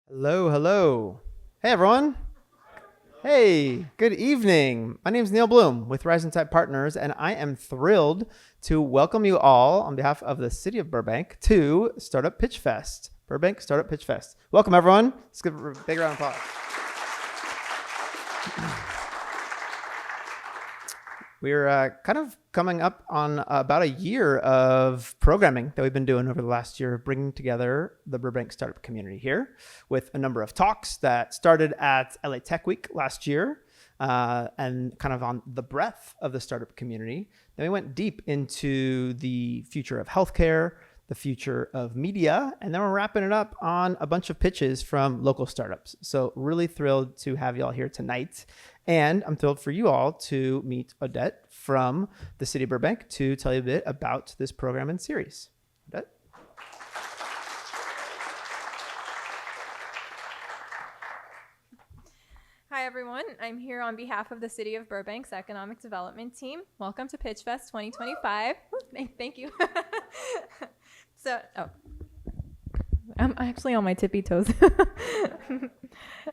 Hello, hello. Hey, everyone. Hey, good evening. My name is Neal Bloom with Rising Tide Partners, and I am thrilled to welcome you all on behalf of the city of Burbank to Startup Pitch Fest. Burbank Startup Pitch Fest. Welcome, everyone. Let's give a big round of applause. We're kind of coming up on about a year of programming that we've been doing over the last year, bringing together the Burbank startup community here with a number of talks that started at LA Tech Week last year and kind of on the breadth of the startup community. Then we went deep into the future of healthcare, the future of media, and then we're wrapping it up on a bunch of pitches from local startups. So really thrilled to have you all here tonight. And I'm thrilled for you all to meet Odette from the city of Burbank to tell you a bit about this program and series. Odette? Hi, everyone. I'm here on behalf of the City of Burbank's Economic Development Team. Welcome to Pitch Fest 2025. Thank you. I'm actually on my tippy toes.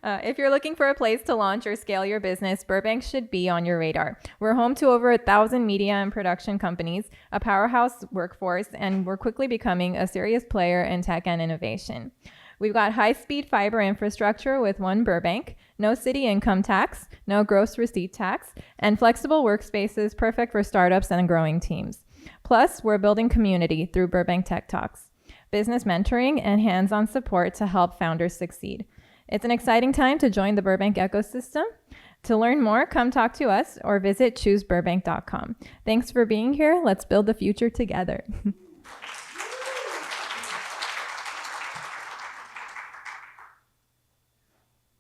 If you're looking for a place to launch or scale your business, Burbank should be on your radar. We're home to over 1,000 media and production companies, a powerhouse workforce, and we're quickly becoming a serious player in tech and innovation. We've got high-speed fiber infrastructure with One Burbank, no city income tax, no gross receipt tax, and flexible workspaces perfect for startups and growing teams. Plus, we're building community through Burbank Tech Talks, business mentoring, and hands-on support to help founders succeed. It's an exciting time to join the Burbank ecosystem. To learn more, come talk to us or visit chooseburbank.com. Thanks for being here. Let's build the future together.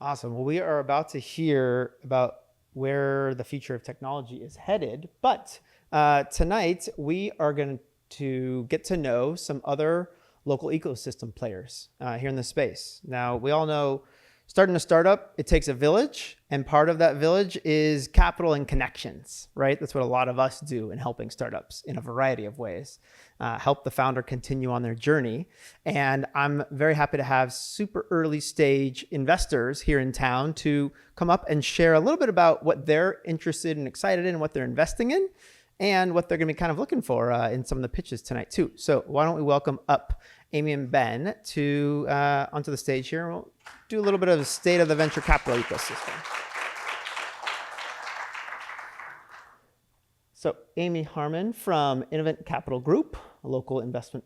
Awesome. Well, we are about to hear about where the future of technology is headed, but tonight we are going to get to know some other local ecosystem players here in the space. Now, we all know starting a startup, it takes a village, and part of that village is capital and connections, right? That's what a lot of us do in helping startups in a variety of ways, help the founder continue on their journey. And I'm very happy to have super early stage investors here in town to come up and share a little bit about what they're interested and excited in, what they're investing in, and what they're going to be kind of looking for in some of the pitches tonight too. So why don't we welcome up Amy and Ben to onto the stage here, and we'll do a little bit of a state of the venture capital ecosystem. So Amy Harmon from Innovent Capital Group, a local investment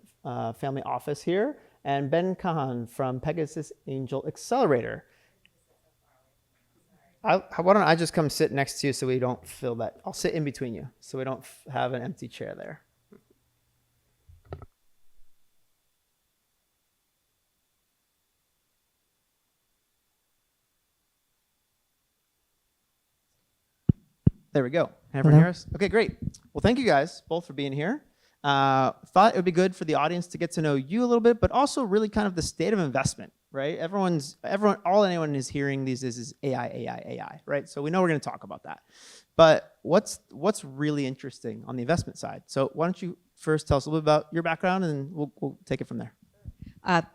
family office here, and Ben Kahan from Pegasus Angel Accelerator. Why don't I just come sit next to you so we don't feel that? I'll sit in between you so we don't have an empty chair there. There we go. Can everyone hear us? Okay, great. Well, thank you guys both for being here. Thought it would be good for the audience to get to know you a little bit, but also really kind of the state of investment, right? All anyone is hearing these is AI, right? So we know we're going to talk about that. But what's really interesting on the investment side? So why don't you first tell us a little bit about your background, and we'll take it from there.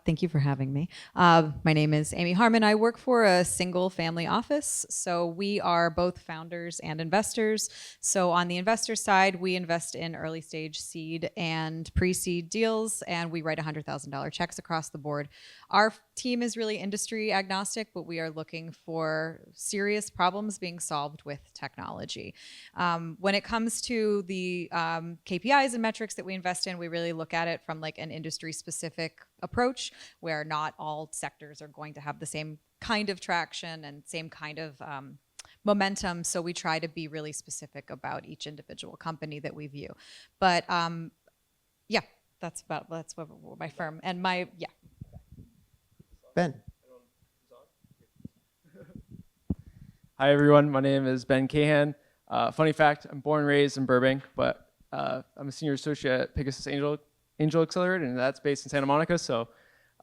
Thank you for having me. My name is Amy Harmon. I work for a single family office. So we are both founders and investors. So on the investor side, we invest in early stage seed and pre-seed deals, and we write $100,000 checks across the board. Our team is really industry agnostic, but we are looking for serious problems being solved with technology. When it comes to the KPIs and metrics that we invest in, we really look at it from like an industry specific approach, where not all sectors are going to have the same kind of traction and same kind of momentum. So we try to be really specific about each individual company that we view. But yeah, that's what my firm and Ben. Hi, everyone. My name is Ben Kahan. Funny fact, I'm born and raised in Burbank, but I'm a senior associate at Pegasus Angel Accelerator, and that's based in Santa Monica. So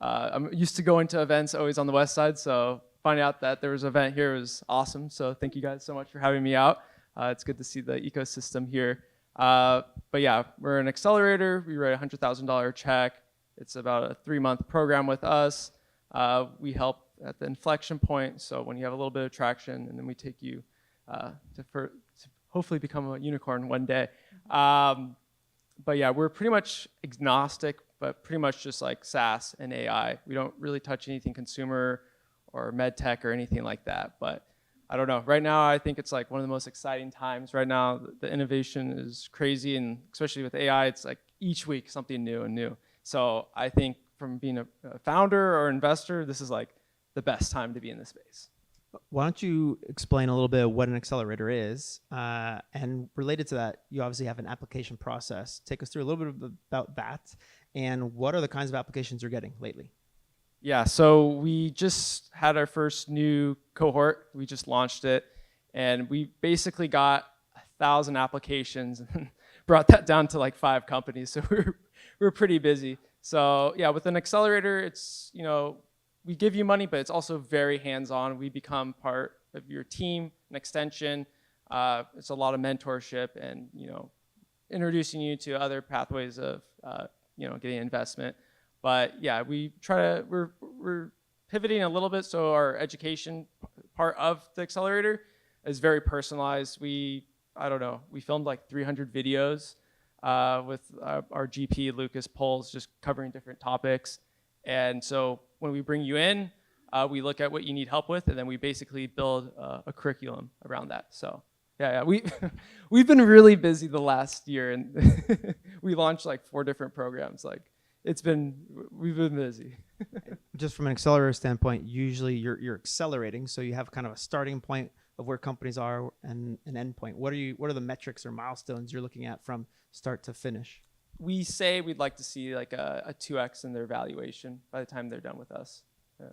I'm used to going to events always on the west side. So finding out that there was an event here was awesome. So thank you guys so much for having me out. It's good to see the ecosystem here. But yeah, we're an accelerator. We write a $100,000 check. It's about a 3-month program with us. We help at the inflection point. So when you have a little bit of traction, and then we take you to hopefully become a unicorn one day. But yeah, we're pretty much agnostic, but pretty much just like SaaS and AI. We don't really touch anything consumer or med tech or anything like that. But I don't know. Right now, I think it's like one of the most exciting times. Right now, the innovation is crazy, and especially with AI, it's like each week something new and new. So I think from being a founder or investor, this is like the best time to be in this space. Why don't you explain a little bit of what an accelerator is? And related to that, you obviously have an application process. Take us through a little bit about that, and what are the kinds of applications you're getting lately? Yeah, so we just had our first new cohort. We just launched it, and we basically got 1,000 applications and brought that down to like 5 companies. So we're pretty busy. So yeah, with an accelerator, it's, we give you money, but it's also very hands-on. We become part of your team, an extension. It's a lot of mentorship and, introducing you to other pathways of, getting investment. But yeah, we're pivoting a little bit. So our education part of the accelerator is very personalized. We filmed like 300 videos with our GP, Lucas Poles, just covering different topics. And so when we bring you in, we look at what you need help with, and then we basically build a curriculum around that. So yeah, we've been really busy the last year, and we launched like 4 different programs. Like we've been busy. Just from an accelerator standpoint, usually you're accelerating, so you have kind of a starting point of where companies are and an end point. What are the metrics or milestones you're looking at from start to finish? We say we'd like to see like a 2x in their valuation by the time they're done with us. Yeah.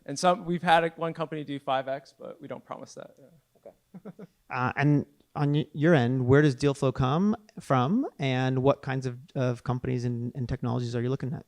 And we've had one company do 5x, but we don't promise that. Yeah. Okay. And on your end, where does deal flow come from, and what kinds of companies and technologies are you looking at?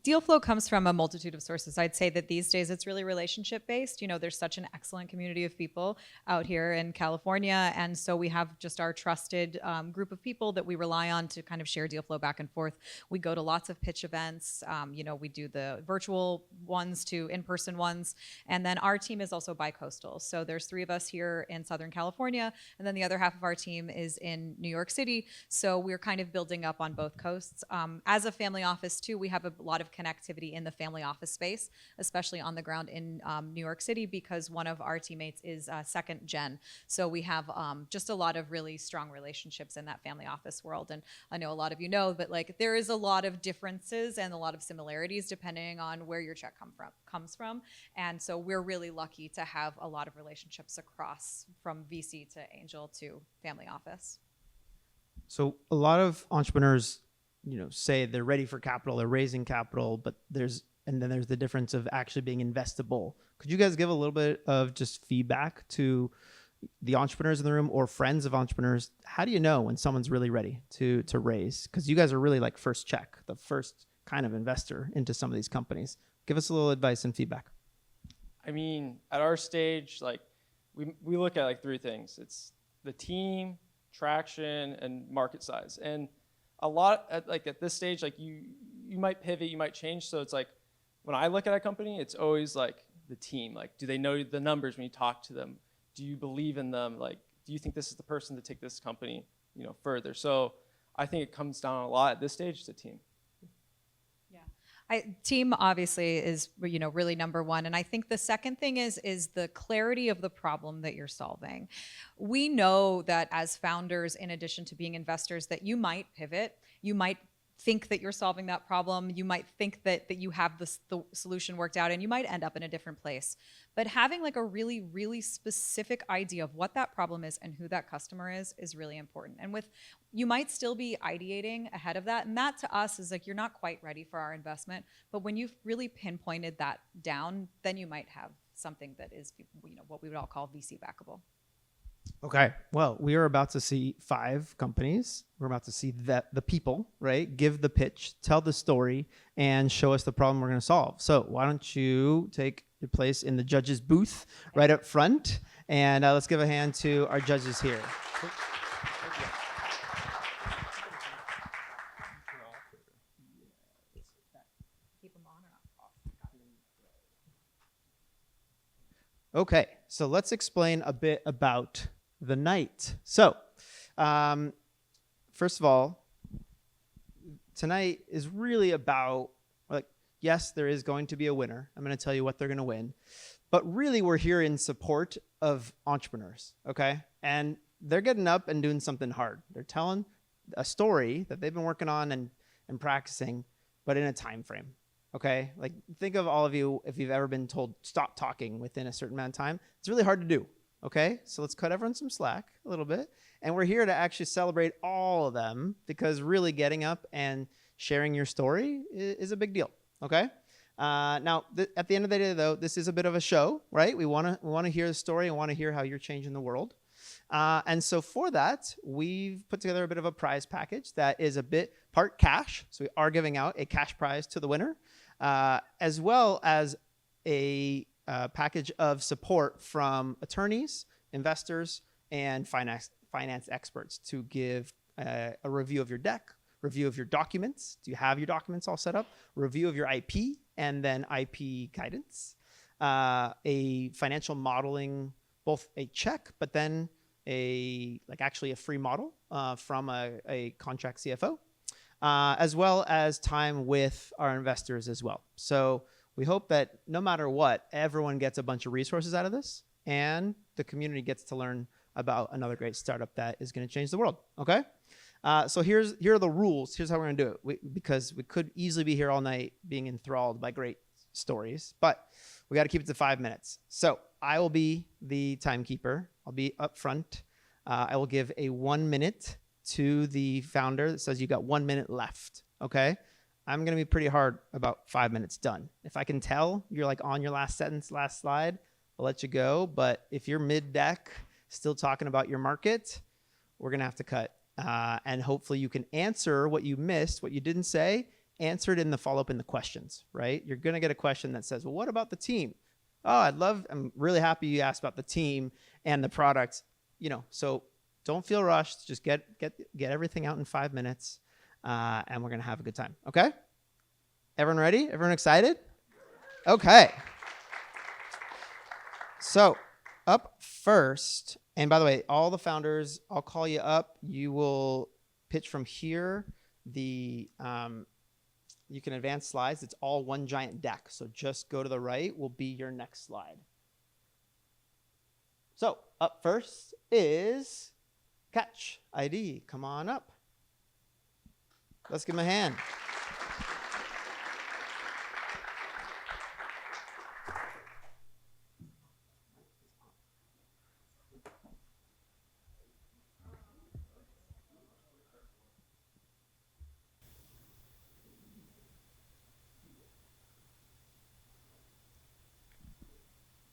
Deal flow comes from a multitude of sources. I'd say that these days it's really relationship based. There's such an excellent community of people out here in California. And so we have just our trusted group of people that we rely on to kind of share deal flow back and forth. We go to lots of pitch events. We do the virtual ones to in-person ones. And then our team is also bi-coastal. So there's 3 of us here in Southern California. And then the other half of our team is in New York City. So we're kind of building up on both coasts. As a family office too, we have a lot of connectivity in the family office space, especially on the ground in New York City, because one of our teammates is second gen. So we have just a lot of really strong relationships in that family office world. And I know a lot of you know, but like there is a lot of differences and a lot of similarities depending on where your check comes from. And so we're really lucky to have a lot of relationships across from VC to angel to family office. So a lot of entrepreneurs say they're ready for capital, they're raising capital, but then there's the difference of actually being investable. Could you guys give a little bit of just feedback to the entrepreneurs in the room or friends of entrepreneurs? How do you know when someone's really ready to raise? Because you guys are really like first check, the first kind of investor into some of these companies. Give us a little advice and feedback. I mean, at our stage, like we look at like 3 things. It's the team, traction, and market size. And a lot at this stage, like you might pivot, you might change. So it's like when I look at a company, it's always like the team. Like, do they know the numbers when you talk to them? Do you believe in them? Like, do you think this is the person to take this company, further? So I think it comes down a lot at this stage to team. Team obviously is really number one, and I think the second thing is the clarity of the problem that you're solving. We know that as founders, in addition to being investors, that you might pivot, you might think that you're solving that problem, you might think that you have the solution worked out, and you might end up in a different place. But having like a really, really specific idea of what that problem is and who that customer is really important. And you might still be ideating ahead of that, and that to us is like you're not quite ready for our investment. But when you've really pinpointed that down, then you might have something that is what we would all call VC backable. Okay, well, we are about to see 5 companies. We're about to see the people, right? Give the pitch, tell the story, and show us the problem we're going to solve. So why don't you take your place in the judges' booth right up front, and let's give a hand to our judges here. Keep them on or off? Okay, so let's explain a bit about the night. So, first of all, tonight is really about, like, yes, there is going to be a winner. I'm going to tell you what they're going to win. But really, we're here in support of entrepreneurs, okay? And they're getting up and doing something hard. They're telling a story that they've been working on and practicing, but in a time frame, okay? Like, think of all of you, if you've ever been told stop talking within a certain amount of time, it's really hard to do, okay? So let's cut everyone some slack a little bit. And we're here to actually celebrate all of them, because really getting up and sharing your story is a big deal, okay? Now, at the end of the day, though, this is a bit of a show, right? We want to hear the story and want to hear how you're changing the world. And so for that, we've put together a bit of a prize package that is a bit part cash. So we are giving out a cash prize to the winner, as well as a package of support from attorneys, investors, and finance experts to give a review of your deck, review of your documents. Do you have your documents all set up? Review of your IP, and then IP guidance, a financial modeling, both a check, but then actually a free model from a contract CFO, as well as time with our investors as well. So we hope that no matter what, everyone gets a bunch of resources out of this, and the community gets to learn about another great startup that is going to change the world. Okay. So here are the rules. Here's how we're going to do it. Because we could easily be here all night being enthralled by great stories, but we got to keep it to 5 minutes. So I will be the timekeeper. I'll be up front. I will give a 1 minute to the founder that says you got 1 minute left. Okay. I'm going to be pretty hard about 5 minutes done. If I can tell you're like on your last sentence, last slide, I'll let you go. But if you're mid deck, still talking about your market, we're going to have to cut. And hopefully you can answer what you missed, what you didn't say, answer it in the follow-up in the questions, right? You're going to get a question that says, well, what about the team? Oh, I'm really happy you asked about the team and the product, so don't feel rushed. Just get everything out in 5 minutes, and we're going to have a good time. Okay. Everyone ready? Everyone excited? Okay. So up first, and by the way, all the founders, I'll call you up. You will pitch from here. You can advance slides. It's all one giant deck. So just go to the right will be your next slide. So up first is KATSHID. Come on up. Let's give him a hand.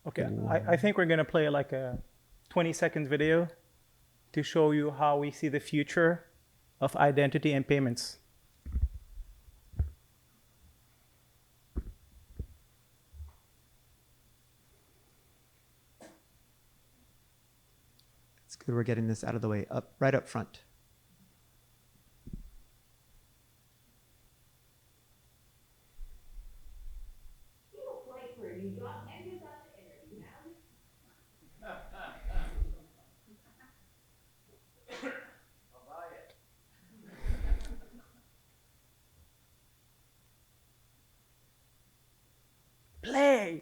Okay, I think we're going to play like a 20-second video to show you how we see the future of identity and payments. It's good we're getting this out of the way, right up front. Play!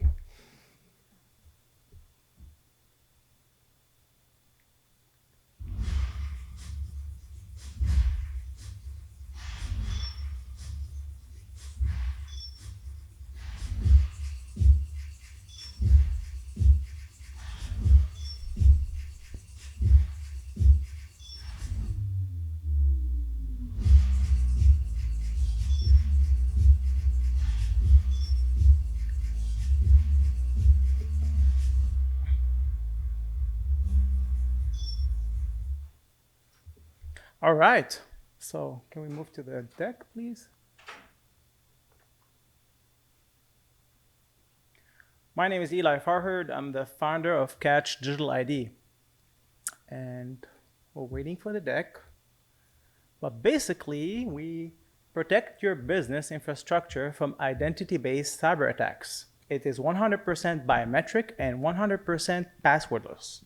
All right, so can we move to the deck, please? My name is Eli Farhard. I'm the founder of Catch Digital ID. And we're waiting for the deck. But basically, we protect your business infrastructure from identity-based cyber attacks. It is 100% biometric and 100% passwordless.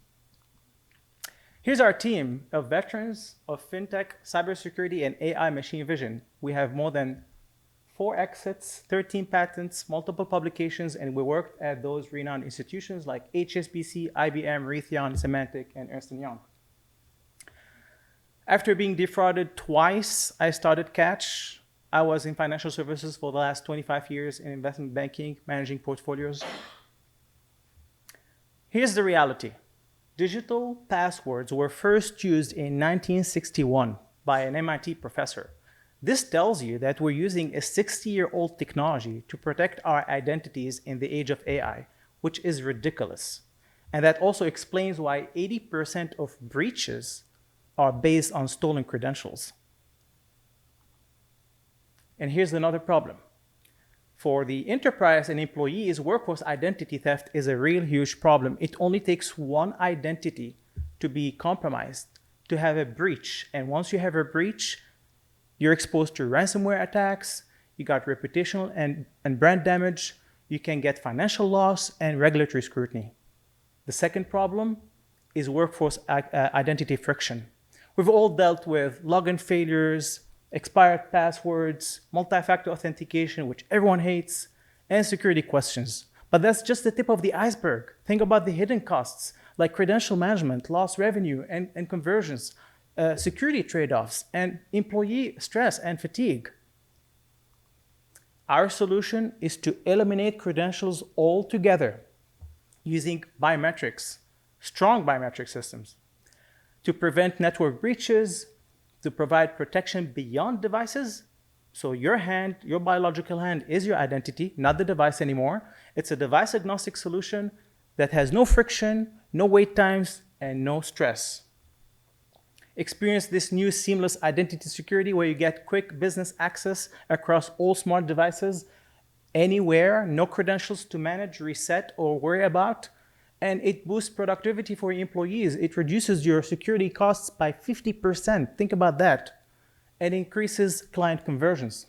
Here's our team of veterans of fintech, cybersecurity, and AI machine vision. We have more than 4 exits, 13 patents, multiple publications, and we worked at those renowned institutions like HSBC, IBM, Raytheon, Symantec, and Ernst & Young. After being defrauded twice, I started Catch. I was in financial services for the last 25 years in investment banking, managing portfolios. Here's the reality. Digital passwords were first used in 1961 by an MIT professor. This tells you that we're using a 60-year-old technology to protect our identities in the age of AI, which is ridiculous. And that also explains why 80% of breaches are based on stolen credentials. And here's another problem. For the enterprise and employees, workforce identity theft is a real huge problem. It only takes one identity to be compromised, to have a breach. And once you have a breach, you're exposed to ransomware attacks, you got reputational and brand damage, you can get financial loss and regulatory scrutiny. The second problem is workforce identity friction. We've all dealt with login failures, expired passwords, multi-factor authentication, which everyone hates, and security questions. But that's just the tip of the iceberg. Think about the hidden costs, like credential management, lost revenue, and conversions, security trade-offs, and employee stress and fatigue. Our solution is to eliminate credentials altogether using biometrics, strong biometric systems, to prevent network breaches, to provide protection beyond devices. So your hand, your biological hand, is your identity, not the device anymore. It's a device-agnostic solution that has no friction, no wait times, and no stress. Experience this new seamless identity security where you get quick business access across all smart devices, anywhere, no credentials to manage, reset, or worry about. And it boosts productivity for your employees. It reduces your security costs by 50%. Think about that. And increases client conversions.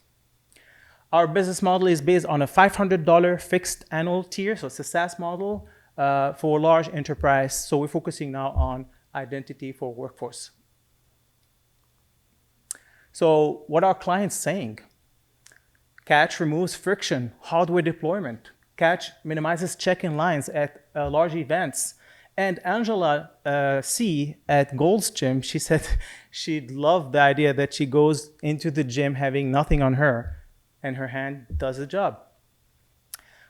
Our business model is based on a $500 fixed annual tier. So it's a SaaS model for large enterprise. So we're focusing now on identity for workforce. So what are clients saying? Catch removes friction, hardware deployment. Catch minimizes check-in lines at large events. And Angela C. at Gold's Gym, she said she'd love the idea that she goes into the gym having nothing on her, and her hand does the job.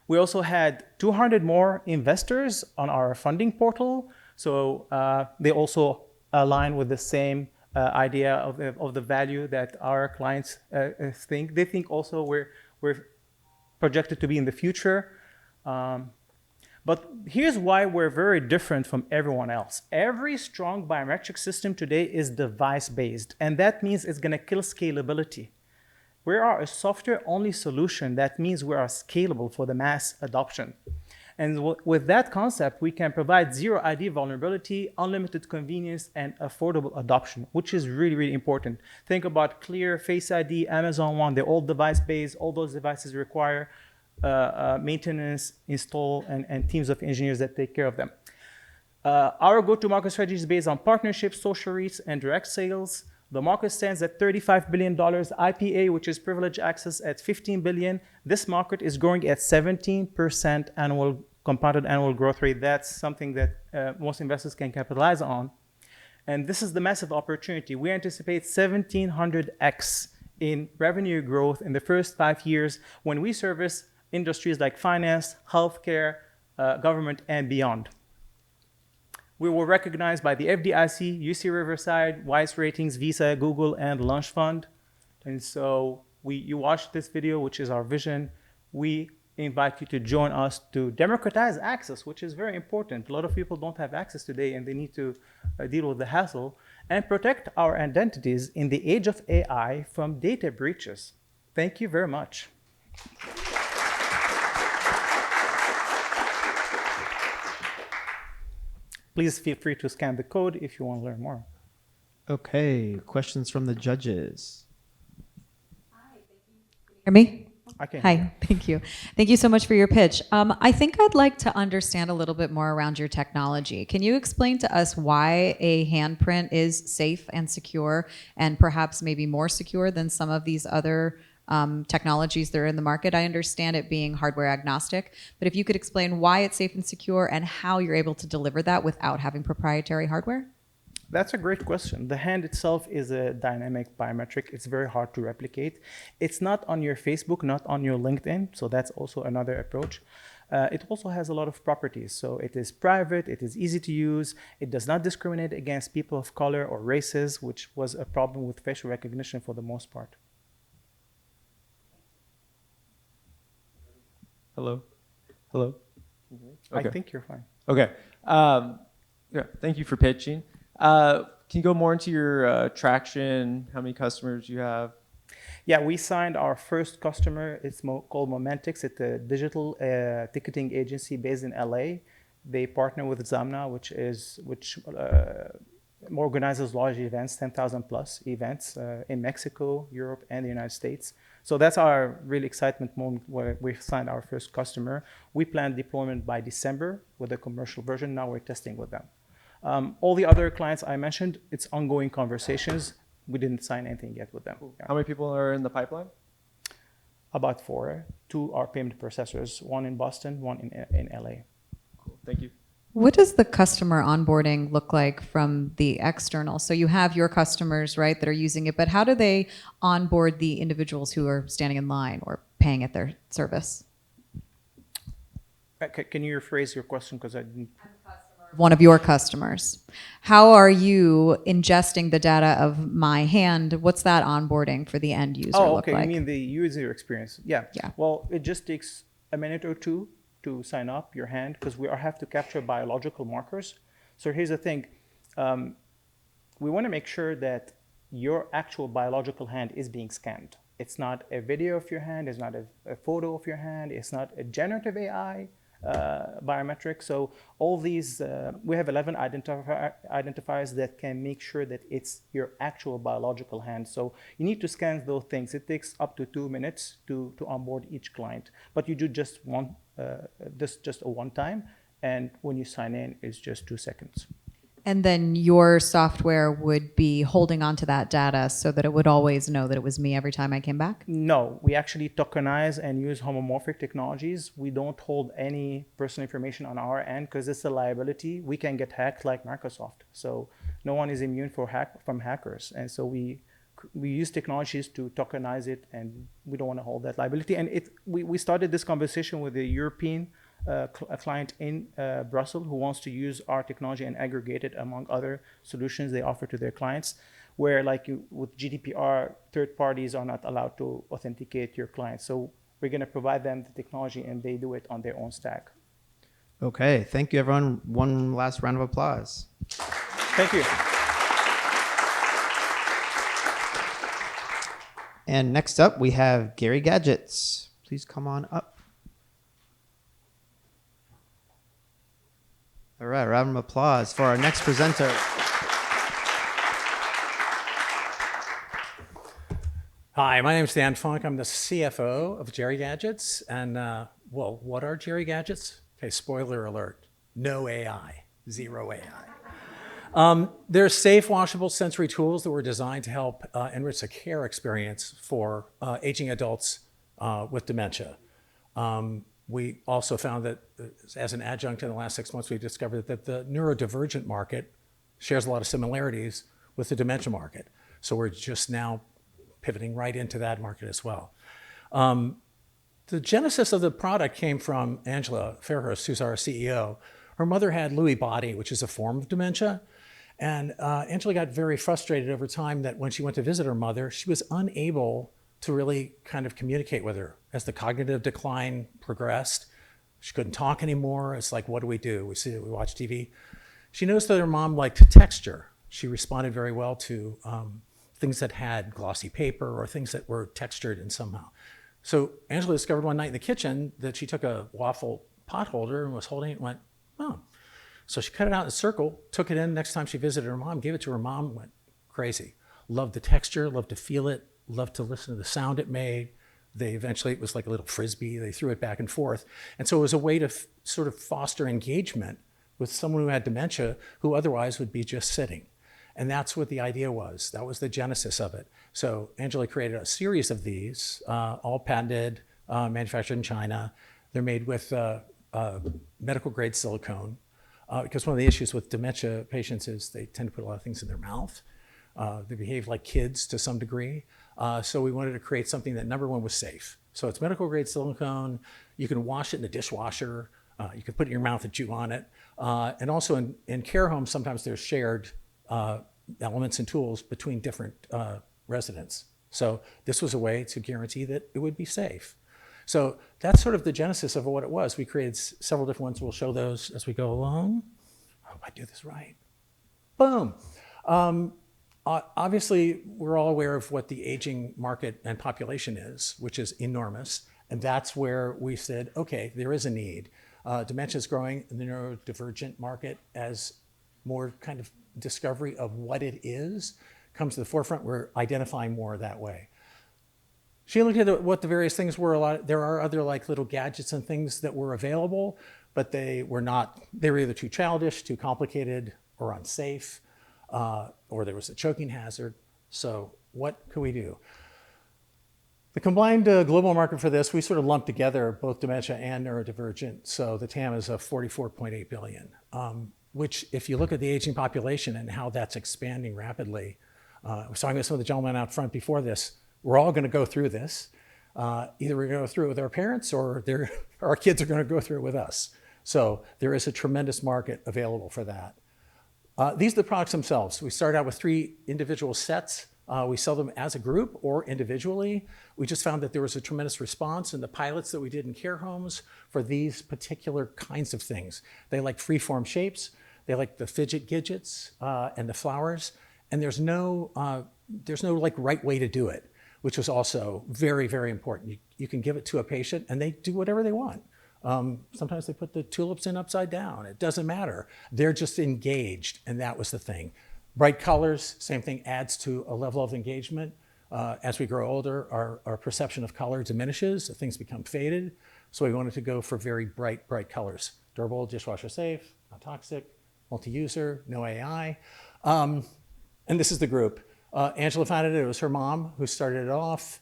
We also had 200 more investors on our funding portal, so they also align with the same idea of the value that our clients think. They think also we're projected to be in the future. But here's why we're very different from everyone else. Every strong biometric system today is device-based, and that means it's going to kill scalability. We are a software-only solution. That means we are scalable for the mass adoption. And with that concept, we can provide zero ID vulnerability, unlimited convenience, and affordable adoption, which is really, really important. Think about Clear, Face ID, Amazon One. They're all device-based. All those devices require maintenance, install, and teams of engineers that take care of them. Our go-to-market strategy is based on partnerships, social reach, and direct sales. The market stands at $35 billion, IPA, which is privileged access, at $15 billion. This market is growing at 17% compounded annual growth rate. That's something that most investors can capitalize on. And this is the massive opportunity. We anticipate 1,700x in revenue growth in the first 5 years when we service industries like finance, healthcare, government, and beyond. We were recognized by the FDIC, UC Riverside, Wise Ratings, Visa, Google, and Launch Fund. And so you watched this video, which is our vision. We invite you to join us to democratize access, which is very important. A lot of people don't have access today, and they need to deal with the hassle, and protect our identities in the age of AI from data breaches. Thank you very much. Please feel free to scan the code if you want to learn more. Okay, questions from the judges. Hear me? I can. Hi, thank you. Thank you so much for your pitch. I think I'd like to understand a little bit more around your technology. Can you explain to us why a handprint is safe and secure, and perhaps maybe more secure than some of these other technologies that are in the market? I understand it being hardware agnostic, but if you could explain why it's safe and secure and how you're able to deliver that without having proprietary hardware? That's a great question. The hand itself is a dynamic biometric. It's very hard to replicate. It's not on your Facebook, not on your LinkedIn, so that's also another approach. It also has a lot of properties. So it is private, it is easy to use, it does not discriminate against people of color or races, which was a problem with facial recognition for the most part. Hello? Hello? I think you're fine. Okay. Yeah, thank you for pitching. Can you go more into your traction, how many customers you have? Yeah, we signed our first customer. It's called Momentix. It's a digital ticketing agency based in LA. They partner with Zamna, which organizes large events, 10,000 plus events in Mexico, Europe, and the United States. So that's our really excitement moment where we signed our first customer. We planned deployment by December with a commercial version. Now we're testing with them. All the other clients I mentioned, it's ongoing conversations. We didn't sign anything yet with them. Yeah. How many people are in the pipeline? About 4. 2 are payment processors, one in Boston, one in LA. Cool. Thank you. What does the customer onboarding look like from the external? So you have your customers, right, that are using it, but how do they onboard the individuals who are standing in line or paying at their service? Can you rephrase your question? Because I didn't. One of your customers. How are you ingesting the data of my hand? What's that onboarding for the end user look okay. like? You mean the user experience? Yeah. Yeah. Well, it just takes a minute or two to sign up your hand because we have to capture biological markers. So here's the thing. We want to make sure that your actual biological hand is being scanned. It's not a video of your hand. It's not a photo of your hand. It's not a generative AI. Biometric. So all these, we have 11 identifiers that can make sure that it's your actual biological hand. So you need to scan those things. It takes up to 2 minutes to onboard each client, but you do just just a one time, and when you sign in, it's just 2 seconds. And then your software would be holding on to that data so that it would always know that it was me every time I came back? No, we actually tokenize and use homomorphic technologies. We don't hold any personal information on our end because it's a liability. We can get hacked like Microsoft. So no one is immune from hackers. And so we use technologies to tokenize it, and we don't want to hold that liability. And we started this conversation with a European a client in Brussels who wants to use our technology and aggregate it among other solutions they offer to their clients, where with GDPR, third parties are not allowed to authenticate your clients. So we're going to provide them the technology and they do it on their own stack. Okay, thank you, everyone. One last round of applause. Thank you. And next up, we have Gary Gadgets. Please come on up. All right, round of applause for our next presenter. Hi, my name is Dan Funk. I'm the CFO of Jerry Gadgets. And, well, what are Jerry Gadgets? Okay, spoiler alert. No AI, zero AI. They're safe, washable sensory tools that were designed to help enrich the care experience for aging adults with dementia. We also found that as an adjunct in the last 6 months, we've discovered that the neurodivergent market shares a lot of similarities with the dementia market. So we're just now pivoting right into that market as well. The genesis of the product came from Angela Fairhurst, who's our CEO. Her mother had Lewy body, which is a form of dementia. And Angela got very frustrated over time that when she went to visit her mother, she was unable to really kind of communicate with her. As the cognitive decline progressed, she couldn't talk anymore. It's like, what do? We watch TV. She noticed that her mom liked texture. She responded very well to things that had glossy paper or things that were textured in somehow. So Angela discovered one night in the kitchen that she took a waffle pot holder and was holding it and went, oh. So she cut it out in a circle, took it in next time she visited her mom, gave it to her mom, and went crazy. Loved the texture, loved to feel it, loved to listen to the sound it made, They eventually, it was like a little frisbee. They threw it back and forth. And so it was a way to sort of foster engagement with someone who had dementia who otherwise would be just sitting. And that's what the idea was. That was the genesis of it. So Angela created a series of these, all patented, manufactured in China. They're made with medical grade silicone, because one of the issues with dementia patients is they tend to put a lot of things in their mouth. They behave like kids to some degree. So we wanted to create something that, number one, was safe. So it's medical grade silicone. You can wash it in the dishwasher. You can put it in your mouth and chew on it. And also in care homes, sometimes there's shared elements and tools between different residents. So this was a way to guarantee that it would be safe. So that's sort of the genesis of what it was. We created several different ones. We'll show those as we go along. I hope I do this right. Boom. Obviously, we're all aware of what the aging market and population is, which is enormous. And that's where we said, okay, there is a need. Dementia is growing in the neurodivergent market as more kind of discovery of what it is comes to the forefront. We're identifying more that way. She looked at what the various things were. There are other like little gadgets and things that were available, but they were either too childish, too complicated, or unsafe, or there was a choking hazard. So what could we do? The combined global market for this, we sort of lumped together both dementia and neurodivergent. So the TAM is of 44.8 billion, which if you look at the aging population and how that's expanding rapidly, I was talking to some of the gentlemen out front before this, we're all going to go through this. Either we're going to go through it with our parents or our kids are going to go through it with us. So there is a tremendous market available for that. These are the products themselves. We start out with 3 individual sets. We sell them as a group or individually. We just found that there was a tremendous response in the pilots that we did in care homes for these particular kinds of things. They like free-form shapes. They like the fidget gadgets and the flowers. And there's no like right way to do it, which was also very, very important. You can give it to a patient and they do whatever they want. Sometimes they put the tulips in upside down. It doesn't matter. They're just engaged, and that was the thing. Bright colors, same thing, adds to a level of engagement. As we grow older, our perception of color diminishes, things become faded. So we wanted to go for very bright colors. Durable, dishwasher safe, not toxic, multi-user, no AI. And this is the group. Angela founded it. It was her mom who started it off.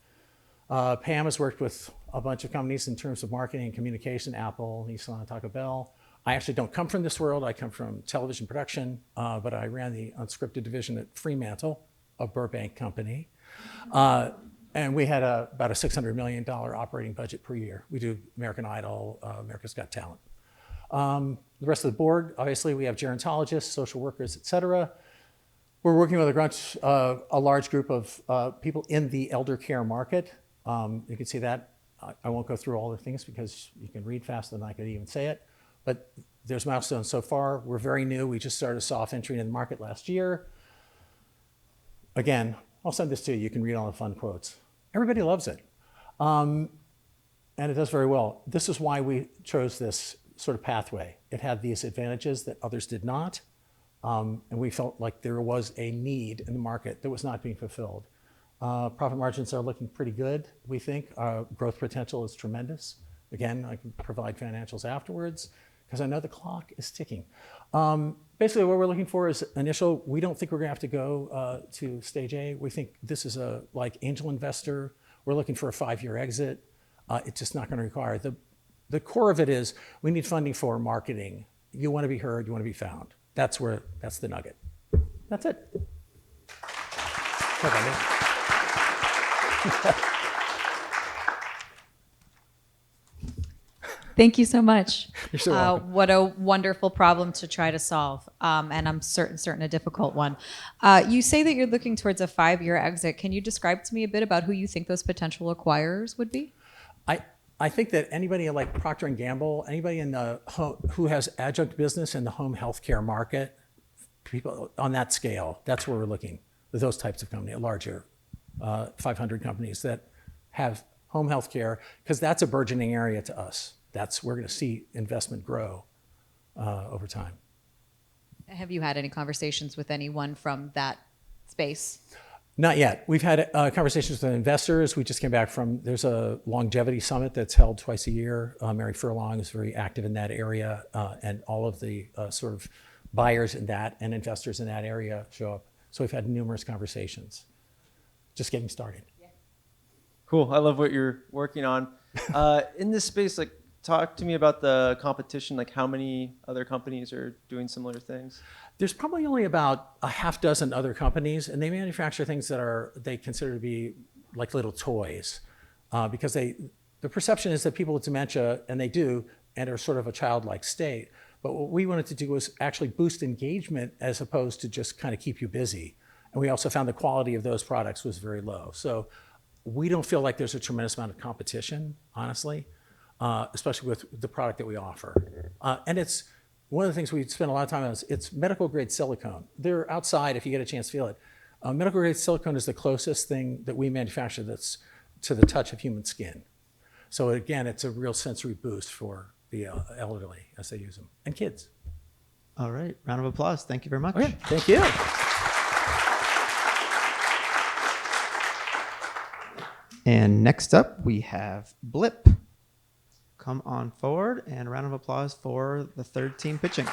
Pam has worked with a bunch of companies in terms of marketing and communication, Apple, Nissan, Taco Bell. I actually don't come from this world. I come from television production, but I ran the unscripted division at Fremantle, a Burbank company. And we had about a $600 million operating budget per year. We do American Idol, America's Got Talent. The rest of the board, obviously, we have gerontologists, social workers, et cetera. We're working with a large group of people in the elder care market. You can see that. I won't go through all the things because you can read faster than I could even say it. But there's milestones so far. We're very new. We just started soft entry in the market last year. Again, I'll send this to you. You can read all the fun quotes. Everybody loves it. And it does very well. This is why we chose this sort of pathway. It had these advantages that others did not. And we felt like there was a need in the market that was not being fulfilled. Profit margins are looking pretty good, we think. Growth potential is tremendous. Again, I can provide financials afterwards because I know the clock is ticking. Basically, what we're looking for is initial. We don't think we're going to have to go to stage A. We think this is a like angel investor. We're looking for a 5-year exit. It's just not going to require. The core of it is we need funding for marketing. You want to be heard. You want to be found. That's the nugget. That's it. Thank you so much. You're so welcome. What a wonderful problem to try to solve, and I'm certain a difficult one. You say that you're looking towards a 5-year exit. Can you describe to me a bit about who you think those potential acquirers would be? I think that anybody like Procter & Gamble, anybody in the who has adjunct business in the home healthcare market, people on that scale, that's where we're looking. Those types of companies, larger 500 companies that have home healthcare, because that's a burgeoning area to us. We're going to see investment grow over time. Have you had any conversations with anyone from that space? Not yet. We've had conversations with investors. We just came back from, there's a longevity summit that's held twice a year. Mary Furlong is very active in that area, and all of the sort of buyers in that and investors in that area show up. So we've had numerous conversations. Just getting started. Cool. I love what you're working on. In this space, like, talk to me about the competition. Like, how many other companies are doing similar things? There's probably only about a half dozen other companies, and they manufacture things that they consider to be like little toys, because the perception is that people with dementia, and they do, and are sort of a childlike state. But what we wanted to do was actually boost engagement as opposed to just kind of keep you busy. And we also found the quality of those products was very low. So we don't feel like there's a tremendous amount of competition, honestly, especially with the product that we offer. And it's one of the things we spend a lot of time on is it's medical grade silicone. They're outside if you get a chance to feel it. Medical grade silicone is the closest thing that we manufacture that's to the touch of human skin. So again, it's a real sensory boost for the elderly as they use them, and kids. All right, round of applause. Thank you very much. Okay, thank you. And next up, we have Blip. Come on forward, and a round of applause for the third team pitching.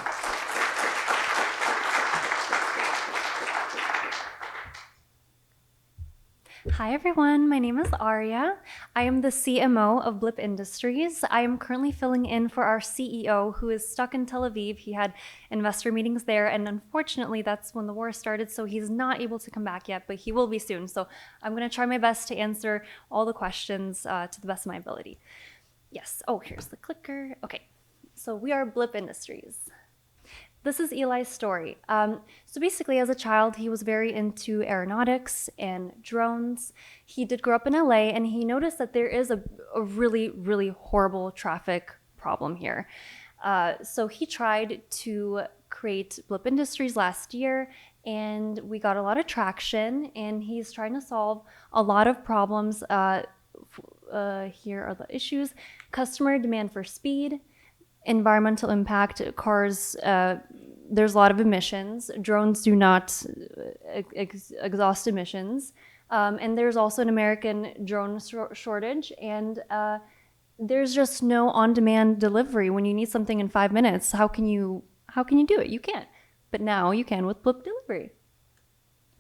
Hi everyone, my name is Arya. I am the CMO of Blip Industries. I am currently filling in for our CEO who is stuck in Tel Aviv. He had investor meetings there, and unfortunately that's when the war started, so he's not able to come back yet, but he will be soon. So I'm going to try my best to answer all the questions to the best of my ability. Yes, oh, here's the clicker. Okay, so we are Blip Industries. This is Eli's story. So basically, as a child, he was very into aeronautics and drones. He did grow up in LA, and he noticed that there is a really, really horrible traffic problem here. So he tried to create Blip Industries last year, and we got a lot of traction, and he's trying to solve a lot of problems. Here are the issues: customer demand for speed, environmental impact. Cars, there's a lot of emissions. Drones do not exhaust emissions. And there's also an American drone shortage. And there's just no on-demand delivery. When you need something in 5 minutes, how can you do it? You can't. But now you can with Blip Delivery.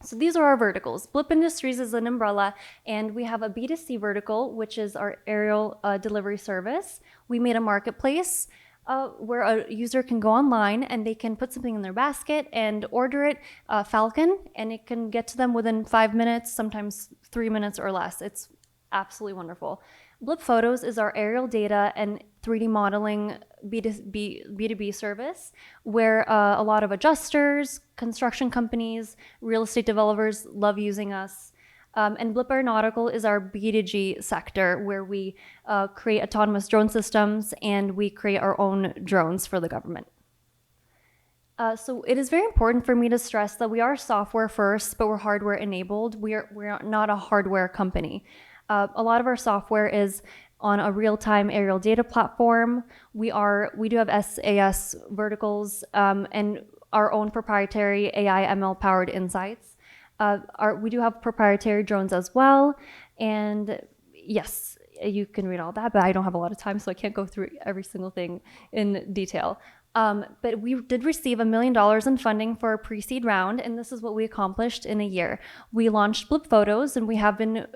So these are our verticals. Blip Industries is an umbrella, and we have a B2C vertical, which is our aerial delivery service. We made a marketplace where a user can go online and they can put something in their basket and order it, Falcon, and it can get to them within 5 minutes, sometimes 3 minutes or less. It's absolutely wonderful. Blip Photos is our aerial data and 3D modeling B2B service, where a lot of adjusters, construction companies, real estate developers love using us. And Blip Aeronautical is our B2G sector, where we create autonomous drone systems and we create our own drones for the government. So it is very important for me to stress that we are software first, but we're hardware enabled. We're not a hardware company. A lot of our software is on a real-time aerial data platform. We do have SAS verticals and our own proprietary AI ML powered insights. We do have proprietary drones as well. And yes, you can read all that, but I don't have a lot of time, so I can't go through every single thing in detail. But we did receive $1 million in funding for a pre-seed round, and this is what we accomplished in a year. We launched Blip Photos, and we have been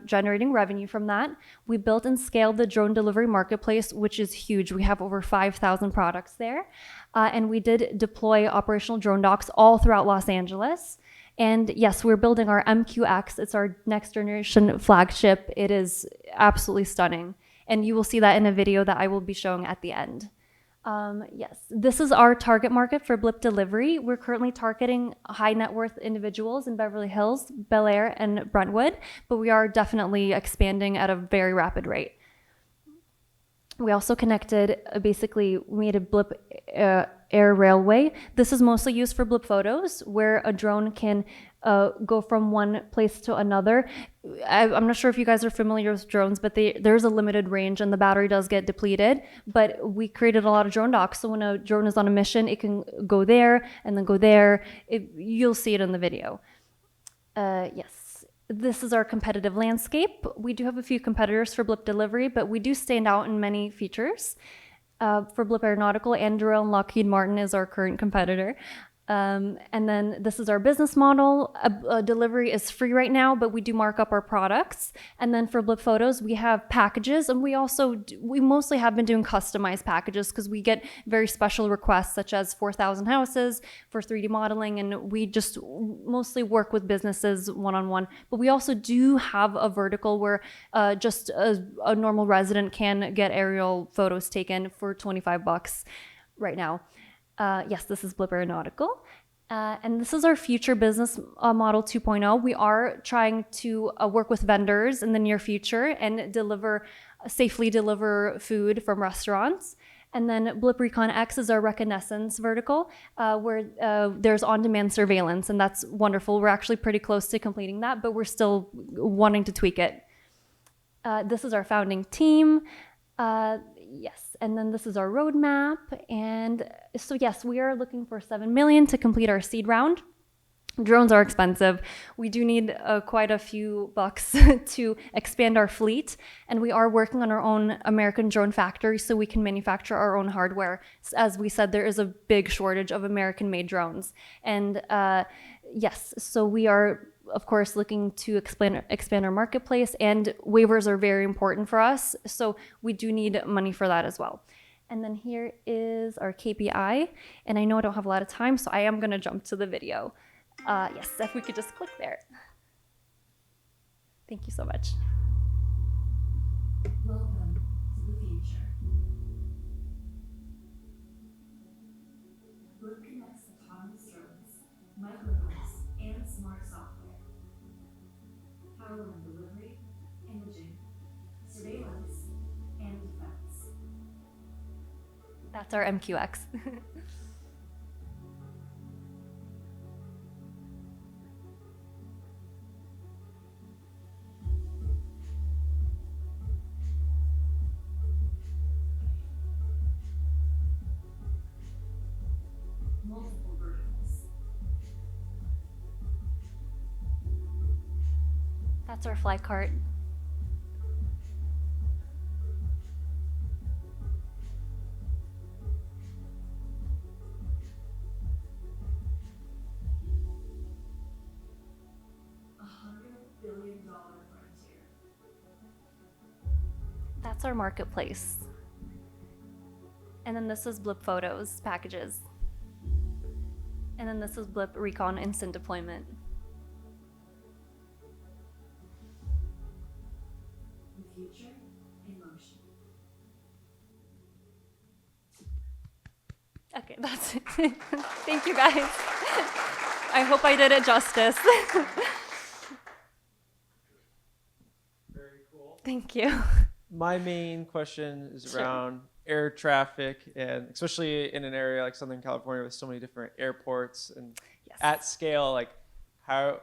generating revenue from that. We built and scaled the drone delivery marketplace, which is huge. We have over 5,000 products there. And we did deploy operational drone docks all throughout Los Angeles. And yes, we're building our MQX. It's our next generation flagship. It is absolutely stunning. And you will see that in a video that I will be showing at the end. Yes, this is our target market for Blip Delivery. We're currently targeting high net worth individuals in Beverly Hills, Bel Air, and Brentwood, but we are definitely expanding at a very rapid rate. We also connected, we made a Blip air railway. This is mostly used for Blip Photos, where a drone can go from one place to another. I'm not sure if you guys are familiar with drones, but there's a limited range and the battery does get depleted. But we created a lot of drone docks, so when a drone is on a mission, it can go there and then go there. You'll see it in the video. Yes. This is our competitive landscape. We do have a few competitors for blip delivery, but we do stand out in many features. For Blip Aeronautical, Anduril and Lockheed Martin is our current competitor. And then this is our business model. Delivery is free right now, but we do mark up our products. And then for Blip Photos, we have packages, and we mostly have been doing customized packages because we get very special requests, such as 4,000 houses for 3D modeling, and we just mostly work with businesses one-on-one. But we also do have a vertical where just a normal resident can get aerial photos taken for $25 right now. Yes, this is Blip Aeronautical. And this is our future business model 2.0. We are trying to work with vendors in the near future and safely deliver food from restaurants. And then Blip Recon X is our reconnaissance vertical, where there's on-demand surveillance, and that's wonderful. We're actually pretty close to completing that, but we're still wanting to tweak it. This is our founding team. Yes, and then this is our roadmap. And so yes, we are looking for $7 million to complete our seed round. Drones are expensive. We do need quite a few bucks to expand our fleet. And we are working on our own American drone factory so we can manufacture our own hardware. As we said, there is a big shortage of American-made drones. And yes, so we are, of course, looking to expand our marketplace, and waivers are very important for us. So we do need money for that as well. And then here is our KPI. And I know I don't have a lot of time, so I am going to jump to the video. Yes, if we could just click there. Thank you so much. Welcome to the future. Blip connects autonomous drones, microdrones, and smart software. Power on delivery, imaging, surveillance, and defense. That's our MQX. Multiple verticals. That's our fly cart. $100 billion frontier. That's our marketplace. And then this is Blip Photos packages. And then this is Blip Recon Instant Deployment. The future in motion. Okay, that's it. Thank you guys. I hope I did it justice. Very cool. Thank you. My main question is Sure. around air traffic, and especially in an area like Southern California with so many different airports and Yes. at scale, how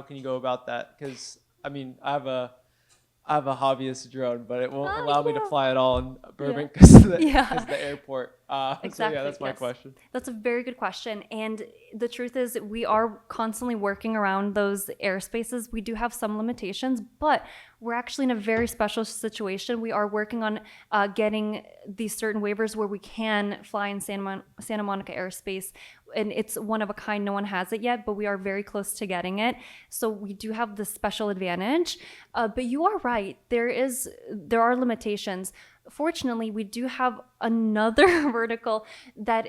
can you go about that? Because I mean, I have a hobbyist drone, but it won't allow me to fly at all in Burbank because of the airport. So Exactly, yeah, that's my yes. question. That's a very good question. And the truth is, we are constantly working around those airspaces. We do have some limitations, but we're actually in a very special situation. We are working on getting these certain waivers where we can fly in Santa Monica airspace. And it's one of a kind. No one has it yet, but we are very close to getting it. So we do have this special advantage. But you are right. There are limitations. Fortunately, we do have another vertical that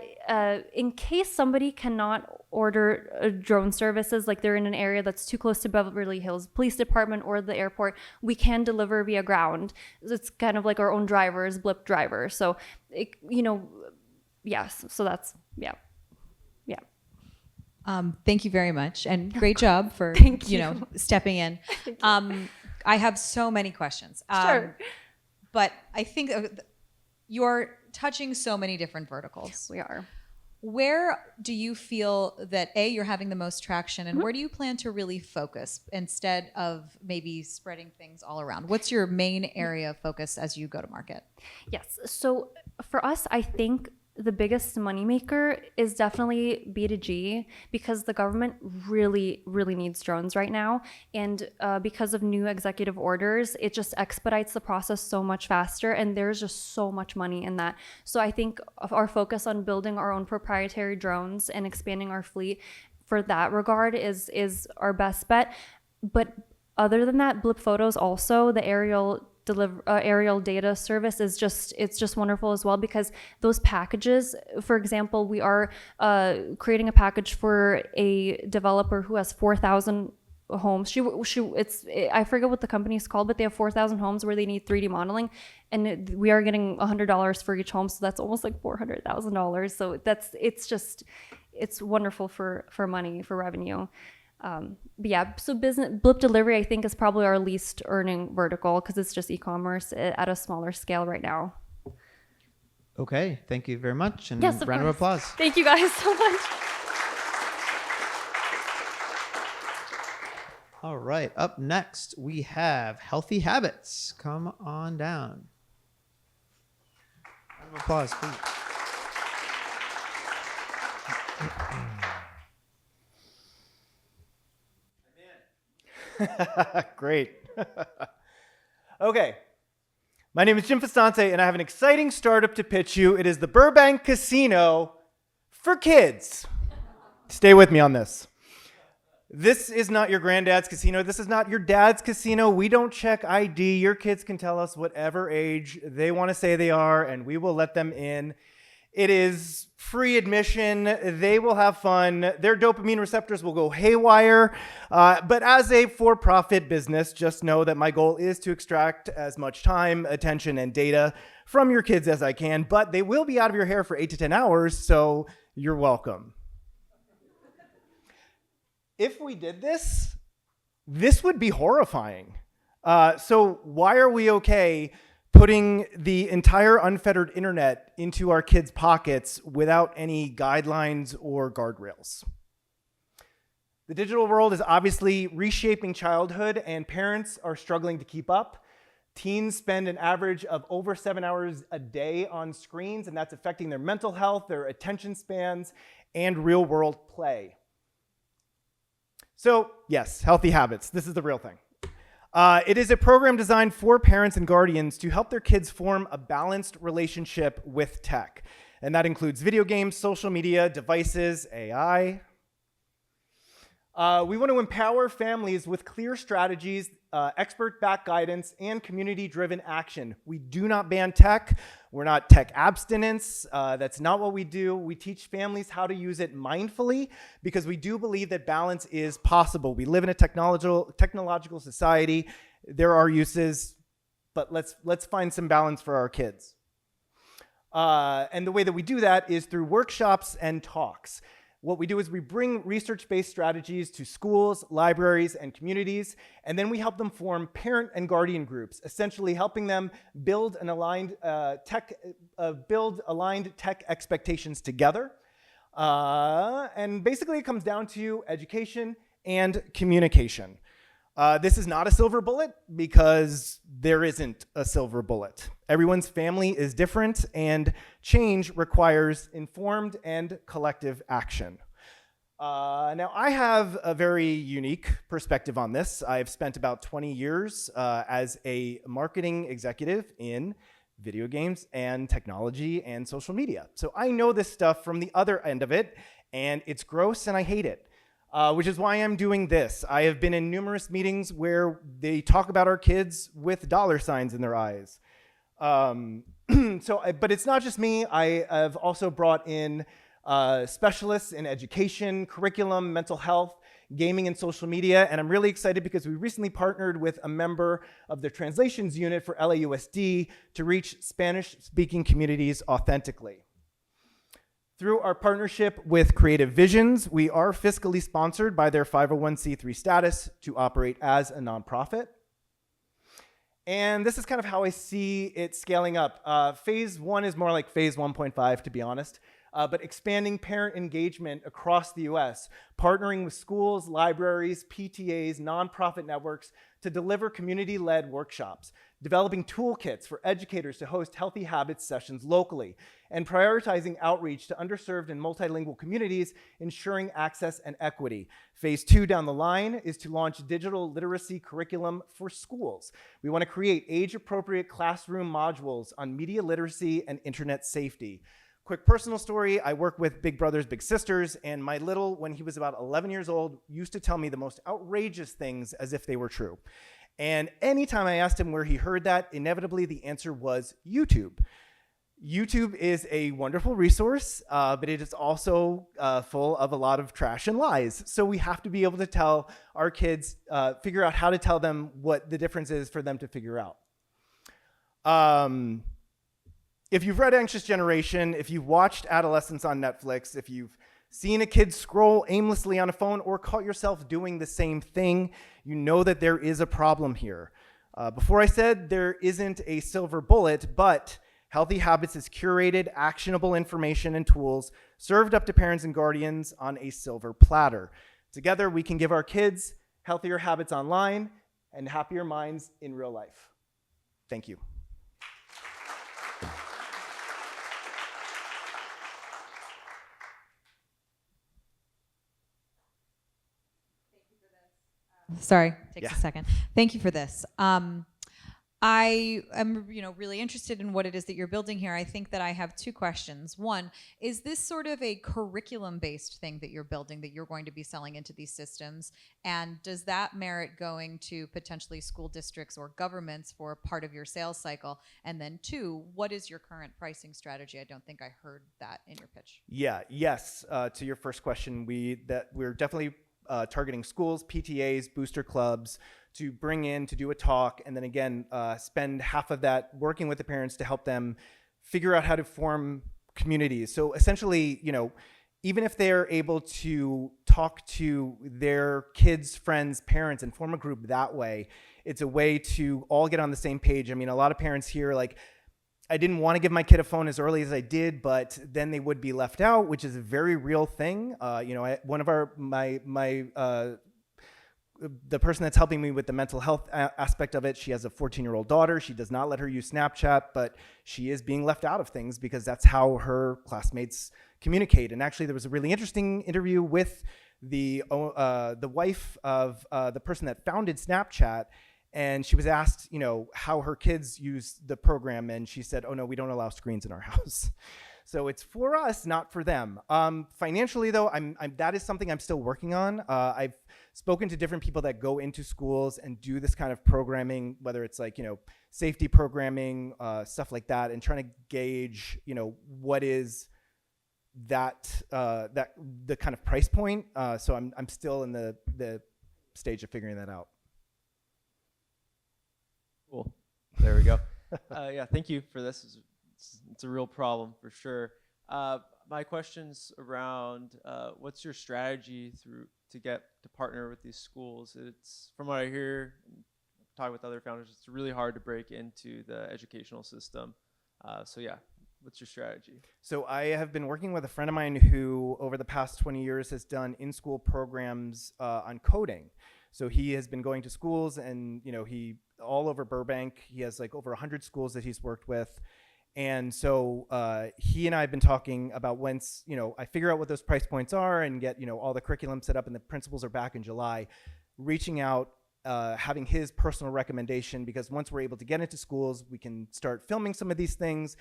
in case somebody cannot order drone services, like they're in an area that's too close to Beverly Hills Police Department or the airport, we can deliver via ground. It's kind of like our own drivers, Blip driver. So, yes. So that's, yeah. Thank you very much, and great job for stepping in. I have so many questions. Sure. But I think you're touching so many different verticals. We are. Where do you feel that you're having the most traction, and where do you plan to really focus instead of maybe spreading things all around? What's your main area of focus as you go to market? Yes. So for us, I think the biggest moneymaker is definitely B2G, because the government really, really needs drones right now. And because of new executive orders, it just expedites the process so much faster. And there's just so much money in that. So I think our focus on building our own proprietary drones and expanding our fleet for that regard is our best bet. But other than that, Blip Photos also, the aerial data service is just wonderful as well, because those packages, for example, we are creating a package for a developer who has 4,000 homes. I forget what the company is called, but they have 4,000 homes where they need 3D modeling, and we are getting $100 for each home, so that's almost like $400,000. So it's wonderful for money, for revenue. But yeah, so Blip delivery, I think, is probably our least earning vertical, because it's just e-commerce at a smaller scale right now. Okay, thank you very much, and Yes, of round course. of applause. Thank you guys so much. All right, up next we have Healthy Habits. Come on down. Round of applause, please. Great. Okay. My name is Jim Fastante, and I have an exciting startup to pitch you. It is the Burbank Casino for kids. Stay with me on this. This is not your granddad's casino. This is not your dad's casino. We don't check ID. Your kids can tell us whatever age they want to say they are, and we will let them in. It is free admission. They will have fun. Their dopamine receptors will go haywire. But as a for-profit business, just know that my goal is to extract as much time, attention, and data from your kids as I can. But they will be out of your hair for 8 to 10 hours, so you're welcome. If we did this, this would be horrifying. So why are we okay putting the entire unfettered internet into our kids' pockets without any guidelines or guardrails? The digital world is obviously reshaping childhood, and parents are struggling to keep up. Teens spend an average of over 7 hours a day on screens, and that's affecting their mental health, their attention spans, and real-world play. So, yes, Healthy Habits. This is the real thing. It is a program designed for parents and guardians to help their kids form a balanced relationship with tech. And that includes video games, social media, devices, AI. We want to empower families with clear strategies, expert-backed guidance, and community-driven action. We do not ban tech. We're not tech abstinence. That's not what we do. We teach families how to use it mindfully, because we do believe that balance is possible. We live in a technological society. There are uses, but let's find some balance for our kids. And the way that we do that is through workshops and talks. What we do is we bring research-based strategies to schools, libraries, and communities, and then we help them form parent and guardian groups, essentially helping them build aligned tech expectations together. And basically, it comes down to education and communication. This is not a silver bullet, because there isn't a silver bullet. Everyone's family is different, and change requires informed and collective action. Now, I have a very unique perspective on this. I've spent about 20 years as a marketing executive in video games and technology and social media. So I know this stuff from the other end of it, and it's gross and I hate it. Which is why I'm doing this. I have been in numerous meetings where they talk about our kids with dollar signs in their eyes. But it's not just me. I have also brought in specialists in education, curriculum, mental health, gaming, and social media. And I'm really excited because we recently partnered with a member of the translations unit for LAUSD to reach Spanish-speaking communities authentically. Through our partnership with Creative Visions, we are fiscally sponsored by their 501c3 status to operate as a nonprofit. And this is kind of how I see it scaling up. Phase 1 is more like phase 1.5, to be honest, but expanding parent engagement across the US, partnering with schools, libraries, PTAs, nonprofit networks to deliver community-led workshops, developing toolkits for educators to host healthy habits sessions locally, and prioritizing outreach to underserved and multilingual communities, ensuring access and equity. Phase 2 down the line is to launch digital literacy curriculum for schools. We want to create age-appropriate classroom modules on media literacy and internet safety. Quick personal story, I work with Big Brothers Big Sisters, and my little, when he was about 11 years old, used to tell me the most outrageous things as if they were true. And anytime I asked him where he heard that, inevitably the answer was YouTube. YouTube is a wonderful resource, but it is also full of a lot of trash and lies. So we have to be able to tell our kids, figure out how to tell them what the difference is for them to figure out. If you've read Anxious Generation, if you've watched Adolescence on Netflix, if you've seen a kid scroll aimlessly on a phone or caught yourself doing the same thing, you know that there is a problem here. Before I said there isn't a silver bullet, but Healthy Habits is curated, actionable information and tools served up to parents and guardians on a silver platter. Together, we can give our kids healthier habits online and happier minds in real life. Thank you. Sorry, takes a second. Thank you for this. I am, really interested in what it is that you're building here. I think that I have two questions. One, is this sort of a curriculum-based thing that you're building that you're going to be selling into these systems? And does that merit going to potentially school districts or governments for part of your sales cycle? And then two, what is your current pricing strategy? I don't think I heard that in your pitch. Yes. To your first question, we're definitely targeting schools, PTAs, booster clubs to bring in to do a talk, and then again spend half of that working with the parents to help them figure out how to form communities. So essentially, even if they're able to talk to their kids, friends, parents, and form a group that way, it's a way to all get on the same page. I mean, a lot of parents here I didn't want to give my kid a phone as early as I did, but then they would be left out, which is a very real thing. One of the person that's helping me with the mental health aspect of it, she has a 14-year-old daughter. She does not let her use Snapchat, but she is being left out of things because that's how her classmates communicate. And actually, there was a really interesting interview with the wife of the person that founded Snapchat. And she was asked, how her kids use the program, and she said, "Oh no, we don't allow screens in our house." So it's for us, not for them. Financially, though, that is something I'm still working on. I've spoken to different people that go into schools and do this kind of programming, whether it's safety programming, stuff like that, and trying to gauge, what is that the kind of price point. So I'm still in the stage of figuring that out. Cool. There we go. Thank you for this. It's a real problem for sure. My question's around what's your strategy to get to partner with these schools? It's, from what I hear, talking with other founders, it's really hard to break into the educational system. What's your strategy? So I have been working with a friend of mine who, over the past 20 years, has done in-school programs on coding. So he has been going to schools, and he all over Burbank. He has over 100 schools that he's worked with. And so he and I have been talking about once, I figure out what those price points are and get, all the curriculum set up and the principals are back in July, reaching out, having his personal recommendation, because once we're able to get into schools, we can start filming some of these things.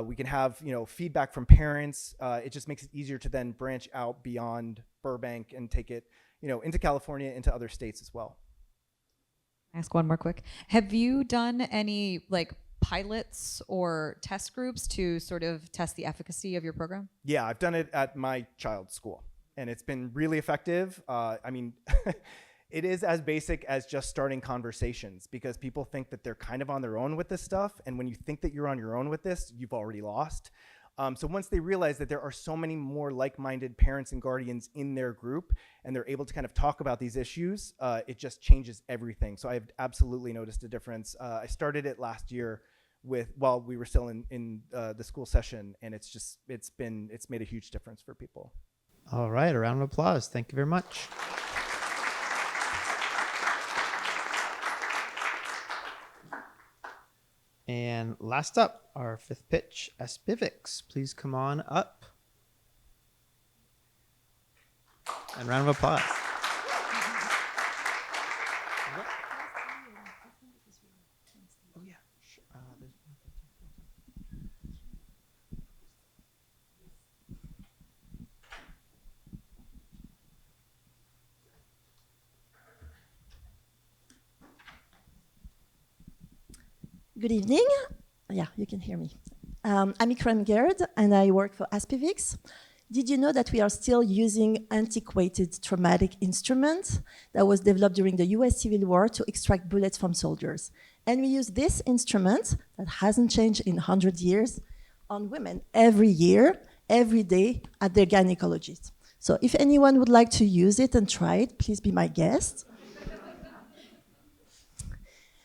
We can have, feedback from parents. It just makes it easier to then branch out beyond Burbank and take it, into California, into other states as well. Ask one more quick. Have you done any pilots or test groups to sort of test the efficacy of your program? Yeah, I've done it at my child's school, and it's been really effective. It is as basic as just starting conversations, because people think that they're kind of on their own with this stuff, and when you think that you're on your own with this, you've already lost. So once they realize that there are so many more like-minded parents and guardians in their group, and they're able to kind of talk about these issues, it just changes everything. So I've absolutely noticed a difference. I started it last year while we were still in the school session, and it's made a huge difference for people. All right, a round of applause. Thank you very much. And last up, our fifth pitch, Aspivix. Please come on up. And round of applause. Oh, yeah. Sure. Good evening. Yeah, you can hear me. I'm Ikram Gerd, and I work for Aspivix. Did you know that we are still using antiquated traumatic instruments that was developed during the US Civil War to extract bullets from soldiers? And we use this instrument that hasn't changed in 100 years on women every year, every day at their gynecologist. So if anyone would like to use it and try it, please be my guest.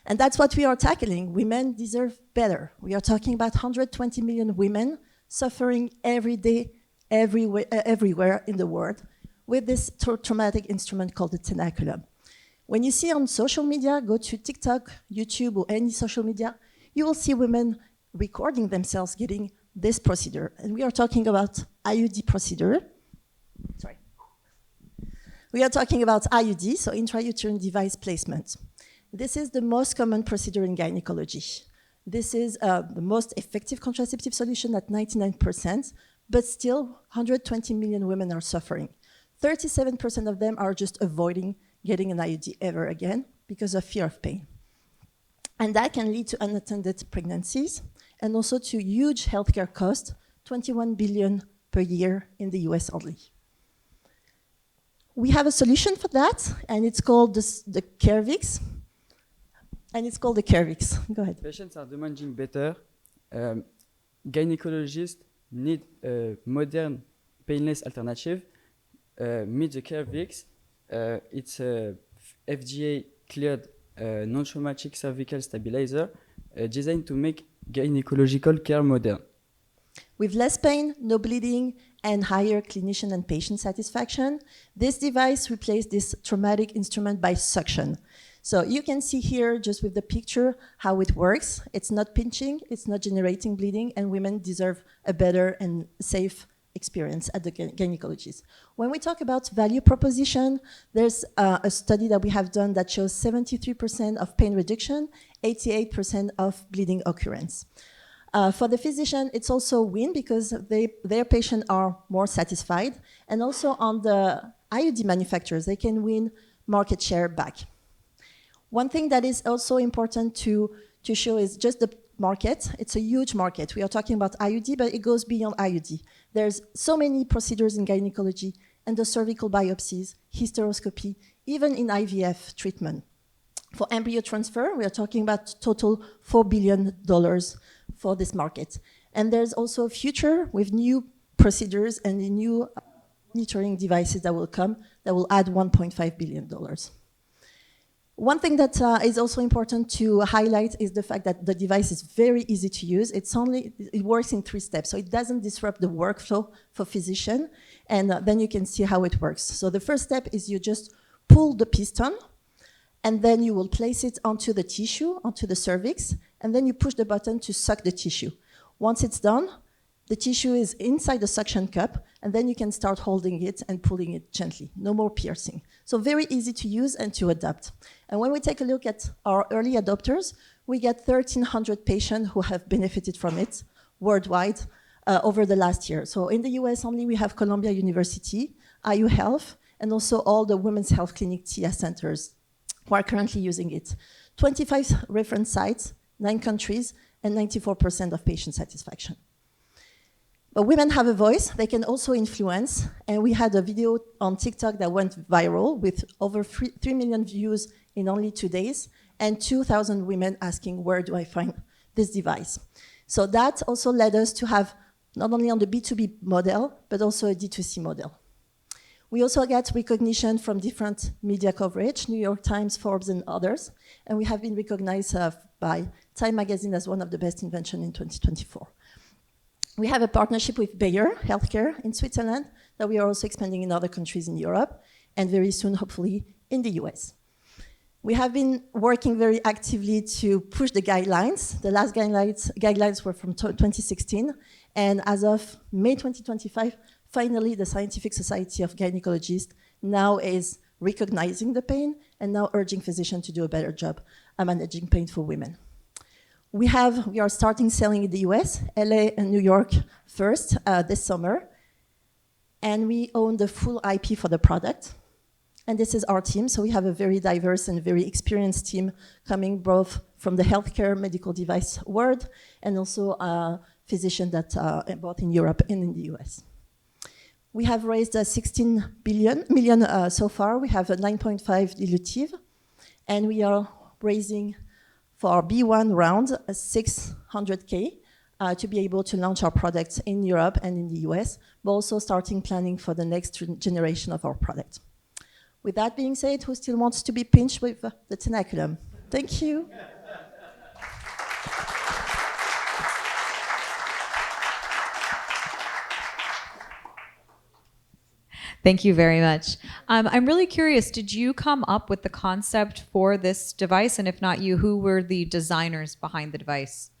And that's what we are tackling. Women deserve better. We are talking about 120 million women suffering every day, everywhere in the world with this traumatic instrument called the tenaculum. When you see on social media, go to TikTok, YouTube, or any social media, you will see women recording themselves getting this procedure. And we are talking about IUD procedure. Sorry. We are talking about IUD, so intrauterine device placement. This is the most common procedure in gynecology. This is the most effective contraceptive solution at 99%, but still 120 million women are suffering. 37% of them are just avoiding getting an IUD ever again because of fear of pain. And that can lead to unattended pregnancies and also to huge healthcare costs, 21 billion per year in the US only. We have a solution for that, and it's called the Cervix. And it's called the Cervix. Go ahead. Patients are demanding better. Gynecologists need a modern, painless alternative. Meet the Cervix. It's a FDA-cleared non-traumatic cervical stabilizer designed to make gynecological care modern. With less pain, no bleeding, and higher clinician and patient satisfaction, this device replaced this traumatic instrument by suction. So you can see here, just with the picture, how it works. It's not pinching, it's not generating bleeding, and women deserve a better and safe experience at the gynecologist. When we talk about value proposition, there's a study that we have done that shows 73% of pain reduction, 88% of bleeding occurrence. For the physician, it's also a win because their patients are more satisfied. And also on the IUD manufacturers, they can win market share back. One thing that is also important to show is just the market. It's a huge market. We are talking about IUD, but it goes beyond IUD. There's so many procedures in gynecology, endocervical biopsies, hysteroscopy, even in IVF treatment. For embryo transfer, we are talking about total $4 billion for this market. And there's also a future with new procedures and the new monitoring devices that will come that will add $1.5 billion. One thing that is also important to highlight is the fact that the device is very easy to use. It works in 3 steps, so it doesn't disrupt the workflow for physician, and then you can see how it works. So the first step is you just pull the piston, and then you will place it onto the tissue, onto the cervix, and then you push the button to suck the tissue. Once it's done, the tissue is inside the suction cup, and then you can start holding it and pulling it gently. No more piercing. So very easy to use and to adapt. And when we take a look at our early adopters, we get 1,300 patients who have benefited from it worldwide over the last year. So in the US only, we have Columbia University, IU Health, and also all the women's health clinic TIA centers who are currently using it. 25 reference sites, 9 countries, and 94% of patient satisfaction. But women have a voice, they can also influence, and we had a video on TikTok that went viral with over 3 million views in only 2 days, and 2,000 women asking, where do I find this device? So that also led us to have, not only on the B2B model, but also a D2C model. We also get recognition from different media coverage, New York Times, Forbes, and others, and we have been recognized by Time Magazine as one of the best inventions in 2024. We have a partnership with Bayer Healthcare in Switzerland that we are also expanding in other countries in Europe, and very soon, hopefully, in the US. We have been working very actively to push the guidelines. The last guidelines were from 2016, and as of May 2025, finally the Scientific Society of Gynecologists now is recognizing the pain and now urging physicians to do a better job at managing pain for women. We are starting selling in the US, LA and New York first this summer, and we own the full IP for the product. And this is our team, so we have a very diverse and very experienced team coming both from the healthcare medical device world and also physicians that both in Europe and in the US. We have raised 16 million so far. We have a 9.5 dilutive, and we are raising for our B1 round 600K to be able to launch our products in Europe and in the US, but also starting planning for the next generation of our product. With that being said, who still wants to be pinched with the tenaculum? Thank you. Thank you very much. I'm really curious, did you come up with the concept for this device? And if not you, who were the designers behind the device?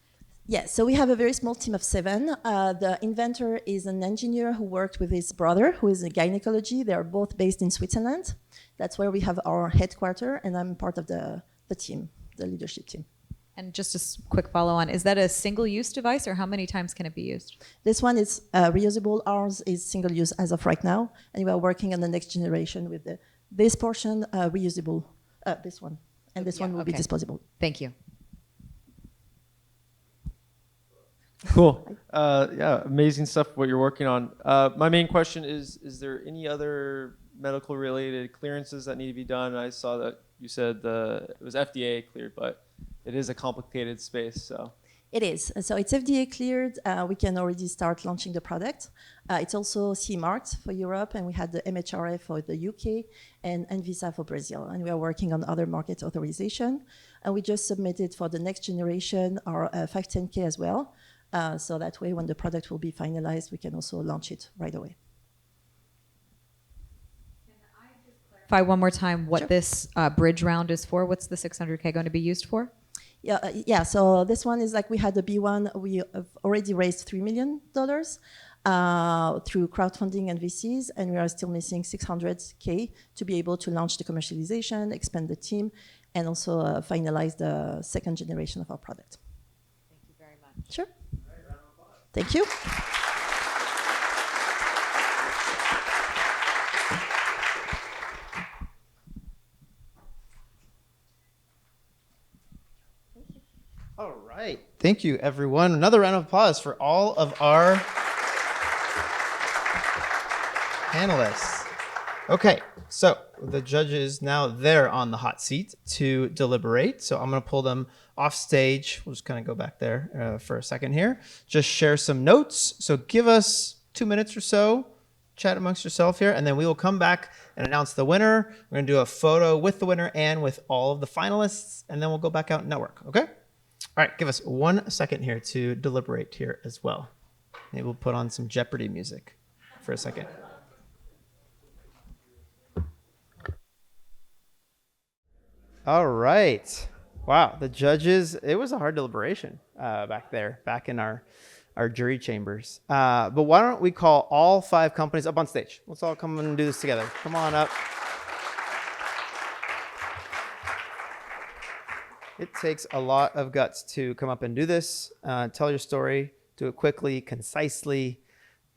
Yes, so we have a very small team of 7. The inventor is an engineer who worked with his brother, who is in gynecology. They are both based in Switzerland. That's where we have our headquarters, and I'm part of the team, the leadership team. And just a quick follow-on, is that a single-use device, or how many times can it be used? This one is reusable. Ours is single-use as of right now, and we are working on the next generation with this portion reusable, this one, and this one will be disposable. Thank you. Cool. Yeah, amazing stuff what you're working on. My main question is there any other medical related clearances that need to be done? I saw that you said it was FDA cleared, but it is a complicated space, so. It is. So it's FDA cleared. We can already start launching the product. It's also CE marked for Europe, and we had the MHRA for the UK and Anvisa for Brazil. And we are working on other market authorization. And we just submitted for the next generation our 510K as well. So that way, when the product will be finalized, we can also launch it right away. Can I just clarify one more time what this bridge round is for? What's the 600K going to be used for? Yeah. So this one is like we had the B1. We have already raised $3 million through crowdfunding and VCs, and we are still missing 600K to be able to launch the commercialization, expand the team, and also finalize the second generation of our product. Thank you very much. Sure. Thank you. All right. Thank you, everyone. Another round of applause for all of our panelists. Okay, so the judges now they're on the hot seat to deliberate. So I'm going to pull them off stage. We'll just kind of go back there for a second here. Just share some notes. So give us 2 minutes or so. Chat amongst yourself here, and then we will come back and announce the winner. We're going to do a photo with the winner and with all of the finalists, and then we'll go back out and network, okay? All right, give us 1 second here to deliberate here as well. Maybe we'll put on some Jeopardy music for a second. All right. Wow, the judges, it was a hard deliberation back there, back in our jury chambers. But why don't we call all 5 companies up on stage? Let's all come and do this together. Come on up. It takes a lot of guts to come up and do this. Tell your story, do it quickly, concisely,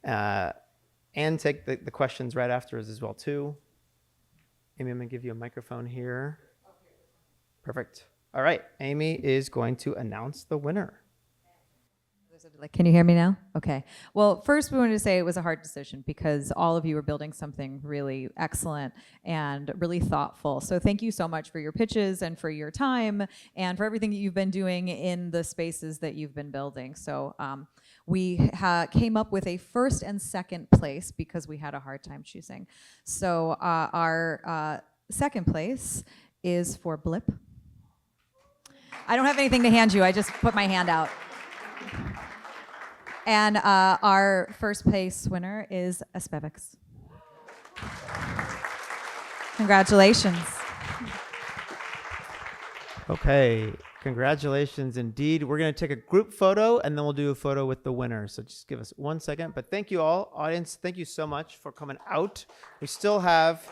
and take the questions right after as well too. Amy, I'm gonna give you a microphone here. Perfect. All right, Amy is going to announce the winner. Can you hear me now? Okay. Well, first we wanted to say it was a hard decision because all of you are building something really excellent and really thoughtful. So thank you so much for your pitches and for your time and for everything that you've been doing in the spaces that you've been building. So we came up with a first and second place because we had a hard time choosing. So our second place is for Blip. I don't have anything to hand you. I just put my hand out. And our first place winner is Aspevix. Congratulations. Okay, congratulations indeed. We're going to take a group photo and then we'll do a photo with the winner. So just give us 1 second. But thank you all. Audience, thank you so much for coming out. We still have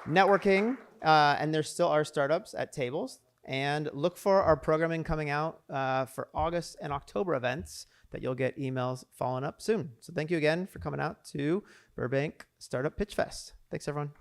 networking and there still are startups at tables. And look for our programming coming out for August and October events that you'll get emails following up soon. So thank you again for coming out to Burbank Startup Pitch Fest. Thanks, everyone.